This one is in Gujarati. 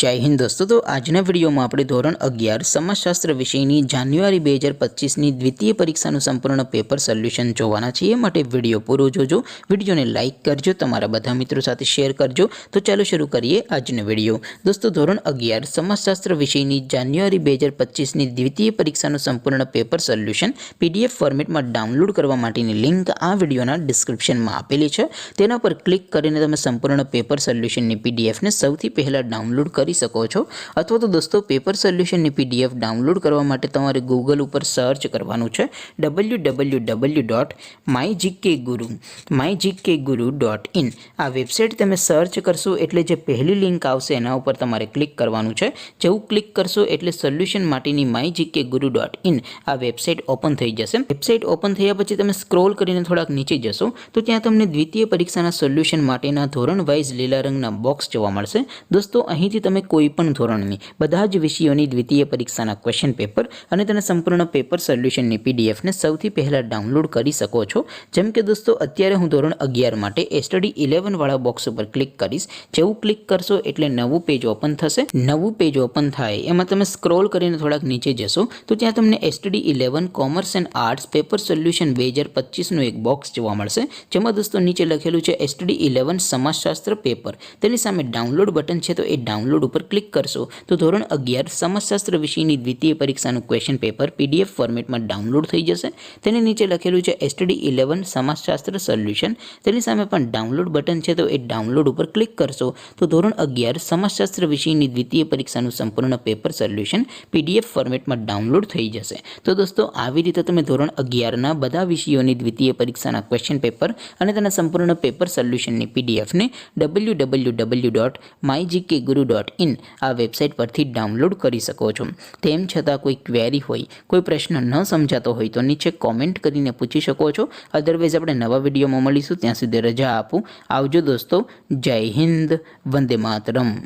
जय हिंद दोस्तों। तो आजना विडियो में આપણે ધોરણ 11 સમાજશાસ્ત્ર વિષયની જાન્યુઆરી 2025 ની દ્વિતીય પરીક્ષાનું સંપૂર્ણ પેપર સોલ્યુશન જોવાના છીએ। માટે વિડિયો પૂરો જોજો, વિડિયોને લાઈક કરજો, તમારા બધા મિત્રો સાથે શેર કરજો। તો ચાલો શરૂ કરીએ આજનો વિડિયો। દોસ્તો ધોરણ 11 સમાજશાસ્ત્ર વિષયની જાન્યુઆરી 2025 ની દ્વિતીય પરીક્ષાનું સંપૂર્ણ પેપર સોલ્યુશન પીડીએફ ફોર્મેટમાં ડાઉનલોડ કરવા માટેની લિંક આ વિડિયોના ડિસ્ક્રિપ્શનમાં આપેલી છે। તેના પર ક્લિક કરીને તમે સંપૂર્ણ પેપર સોલ્યુશનની પીડીએફ ને સૌથી પહેલા ડાઉનલોડ કરી શકો છો। अथवा तो दोस्तों पेपर सोल्यूशन पीडीएफ डाउनलॉड करवा माटे तमारे गूगल पर सर्च करवानुं छे www.mygkguru.in। आ वेबसाइट तमे सर्च करशो एटले जे पहली लिंक आवशे एना उपर तमारे क्लिक करवानुं छे। जेवुं क्लिक करशो एटले सोल्यूशन माटेनी mygkguru.in आ वेबसाइट ओपन थई जशे। वेबसाइट ओपन थया पछी तमे स्क्रॉल करीने थोड़ाक नीचे जशो तो त्यां तमने द्वितीय परीक्षाना सोल्यूशन माटेना धोरण वाइज लीला रंगना बॉक्स जोवा मळशे। दोस्तों અહીંથી તમે કોઈપણ ધોરણની બધા જ વિષયોની દ્વિતીય પરીક્ષાના ક્વેશ્ચન પેપર અને તેના સંપૂર્ણ પેપર સોલ્યુશનની પીડીએફને સૌથી પહેલા ડાઉનલોડ કરી શકો છો। જેમ કે દોસ્તો અત્યારે હું ધોરણ 11 માટે સ્ટડી 11 વાળા બોક્સ ઉપર ક્લિક કરીશ। જેવું ક્લિક કરશો એટલે નવું પેજ ઓપન થશે। નવું પેજ ઓપન થાય એમાં તમે સ્ક્રોલ કરીને થોડાક નીચે જશો તો ત્યાં તમને study 11 commerce and arts paper solution 2025 નું એક બોક્સ જોવા મળશે। જેમાં દોસ્તો નીચે લખેલું છે સ્ટડી 11 સમાજશાસ્ત્ર પેપર। તેની સામે ડાઉનલોડ બટન છે तो ए डाउनलॉड पर क्लिक करशो तो धोरण 11 समाजशास्त्र विषयनी द्वितीय परीक्षाનું क्वेश्चन पेपर पीडीएफ फॉर्मेट में डाउनलॉड थई जशे। तेनी नीचे लखेलुं छे स्टडी 11 समाजशास्त्र सोल्यूशन। तेनी सामे पण डाउनलॉड बटन छे तो ए डाउनलॉड पर क्लिक करशो तो धोरण 11 समाजशास्त्र विषयनी द्वितीय परीक्षाનું संपूर्ण पेपर सोल्यूशन पीडीएफ फॉर्मेट में डाउनलॉड थई जशे। तो दोस्तों આવી રીતે તમે ધોરણ 11 ના બધા વિષયોની દ્વિતીય પરીક્ષાના ક્વેશ્ચન પેપર અને તેના સંપૂર્ણ પેપર સોલ્યુશનની પીડીએફ ને www.mygkguru.in आ वेबसाइट परथी डाउनलॉड करी सको छो। तेम छतां कोई क्वेरी होय, कोई प्रश्न न समजातो होय तो नीचे कॉमेंट करीने पूछी शको छो। अदरवाइज आपणे नवा विडियोमां मळीशुं, त्यां सुधी रजा आपो। आवजो दोस्तों। जय हिंद, वंदे मातरम।